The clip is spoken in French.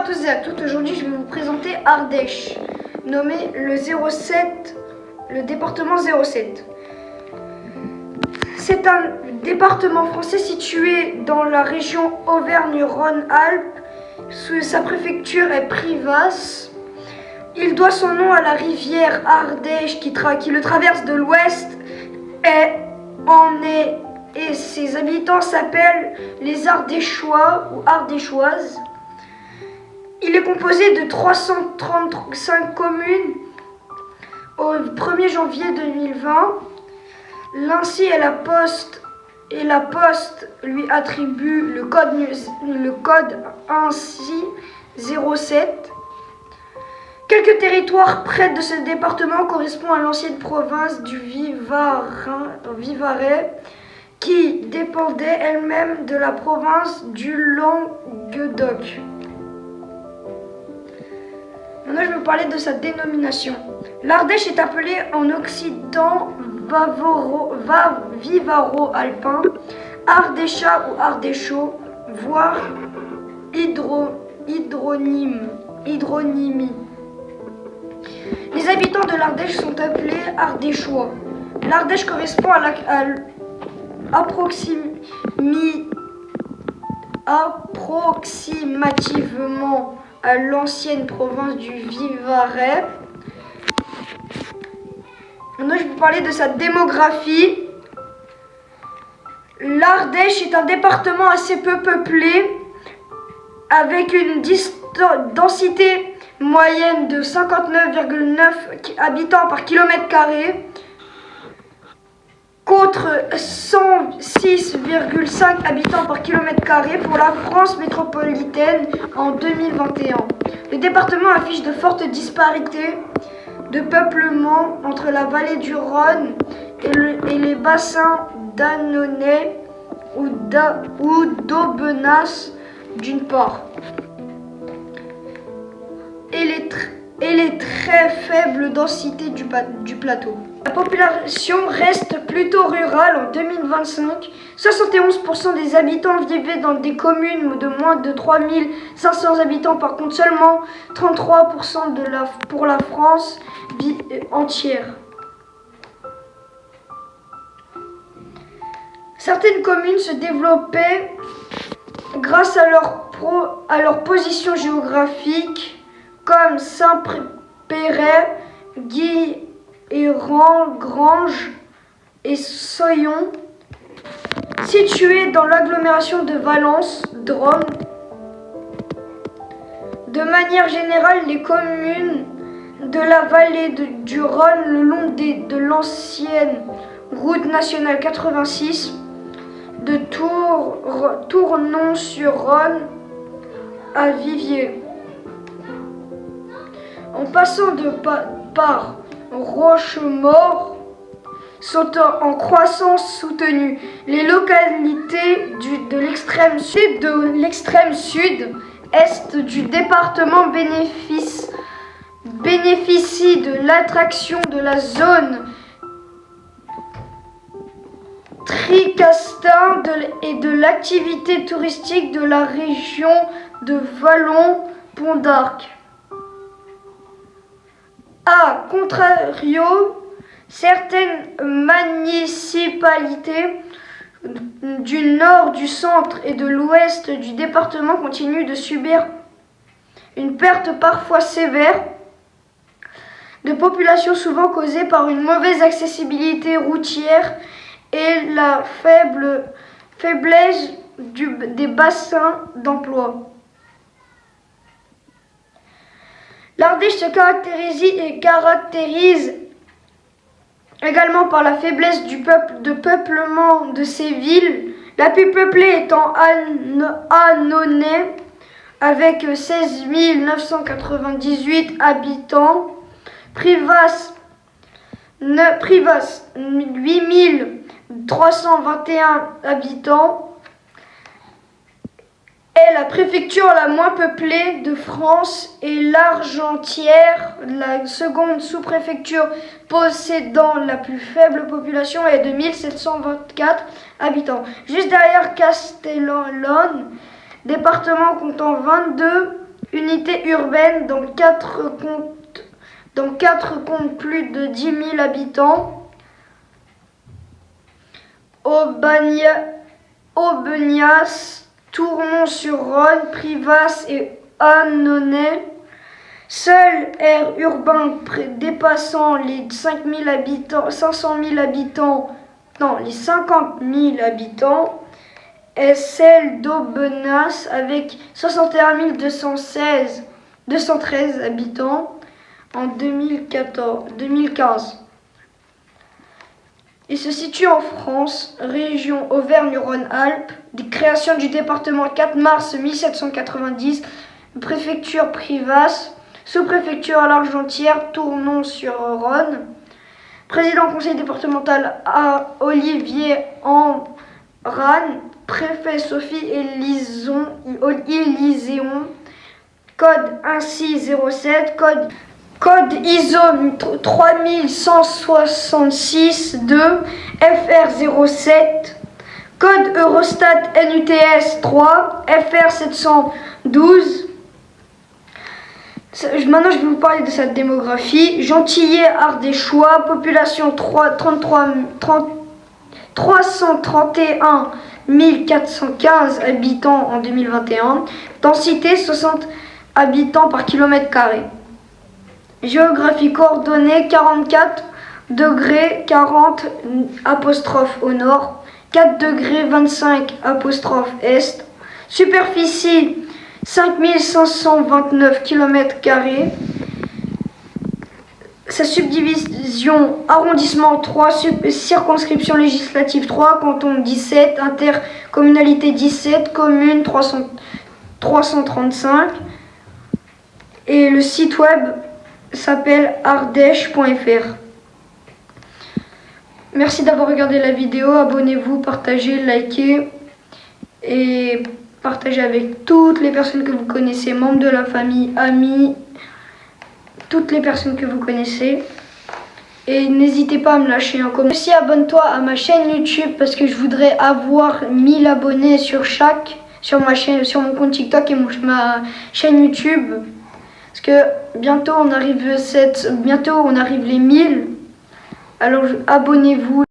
à tous et à toutes, aujourd'hui je vais vous présenter Ardèche, nommé le département 07. C'est un département français situé dans la région Auvergne-Rhône-Alpes. Sa préfecture est Privas. Il doit son nom à la rivière Ardèche qui le traverse de l'ouest et ses habitants s'appellent les Ardéchois ou Ardéchoises. Il est composé de 335 communes au 1er janvier 2020. L'Ainsi et la Poste lui attribuent le code Ainsi 07. Quelques territoires près de ce département correspondent à l'ancienne province du Vivarais, qui dépendait elle-même de la province du Languedoc. Maintenant, je vais vous parler de sa dénomination. L'Ardèche est appelée en occitan vivaro-alpin, Ardécha ou Ardécho, voire hydronymie. Les habitants de l'Ardèche sont appelés Ardéchois. L'Ardèche correspond approximativement à l'ancienne province du Vivarais. Maintenant, je vais vous parler de sa démographie. L'Ardèche est un département assez peu peuplé, avec une densité moyenne de 59,9 habitants par kilomètre carré, contre 106,5 habitants par kilomètre carré pour la France métropolitaine en 2021. Le département affiche de fortes disparités de peuplement entre la vallée du Rhône et les bassins d'Annonay ou d'Aubenas d'une part, et les très faibles densités du plateau. La population reste plutôt rurale en 2025. 71% des habitants vivaient dans des communes de moins de 3500 habitants. Par contre, seulement 33% pour la France entière. Certaines communes se développaient grâce à leur position géographique, comme Saint-Péray, Guilherand, Granges et Soyon, situées dans l'agglomération de Valence, Drôme. De manière générale, les communes de la vallée du Rhône, le long de l'ancienne route nationale 86, de Tournon-sur-Rhône à Viviers, en passant par Rochemaure, sont en croissance soutenue. Les localités de l'extrême sud-est du département bénéficient de l'attraction de la zone Tricastin et de l'activité touristique de la région de Vallon-Pont d'Arc. A contrario, certaines municipalités du nord, du centre et de l'ouest du département continuent de subir une perte parfois sévère de population, souvent causée par une mauvaise accessibilité routière et la faiblesse des bassins d'emploi. L'Ardèche se caractérise également par la faiblesse de peuplement de ses villes, la plus peuplée étant Annonay avec 16 998 habitants, Privas 8 321 habitants, est la préfecture la moins peuplée de France et l'Argentière, la seconde sous-préfecture possédant la plus faible population, est de 1724 habitants. Juste derrière Castellón, département comptant 22 Unités urbaines dans 4 comptent plus de 10 000 habitants. Aubenas, Tournon-sur-Rhône, Privas et Annonay. Seul aire urbain dépassant les 500 000 habitants, les 50 000 habitants est celle d'Aubenas avec 61 213 habitants en 2015. Il se situe en France, région Auvergne-Rhône-Alpes, création du département 4 mars 1790, préfecture Privas, sous-préfecture à l'Argentière, Tournon-sur-Rhône, président conseil départemental à Olivier Amran, préfet Sophie Élyséon, code 1607, code ISO 3166-2 FR07, code Eurostat NUTS 3 FR712. Maintenant, je vais vous parler de sa démographie. Gentillet Ardéchois, population 331 415 habitants en 2021. Densité 60 habitants par kilomètre carré. Géographie coordonnées 44 degrés 40 apostrophe au nord, 4 degrés 25 apostrophe est. Superficie 5529 km². Sa subdivision arrondissement 3, circonscription législative 3, canton 17, intercommunalité 17, commune 335. Et le site web s'appelle ardèche.fr. Merci d'avoir regardé la vidéo, abonnez-vous, partagez, likez et partagez avec toutes les personnes que vous connaissez, membres de la famille, amis, toutes les personnes que vous connaissez. Et n'hésitez pas à me lâcher un commentaire. Aussi, abonne-toi à ma chaîne YouTube parce que je voudrais avoir 1000 abonnés sur ma chaîne, sur mon compte TikTok et ma chaîne YouTube. Parce que bientôt on arrive les 1000. Alors abonnez-vous.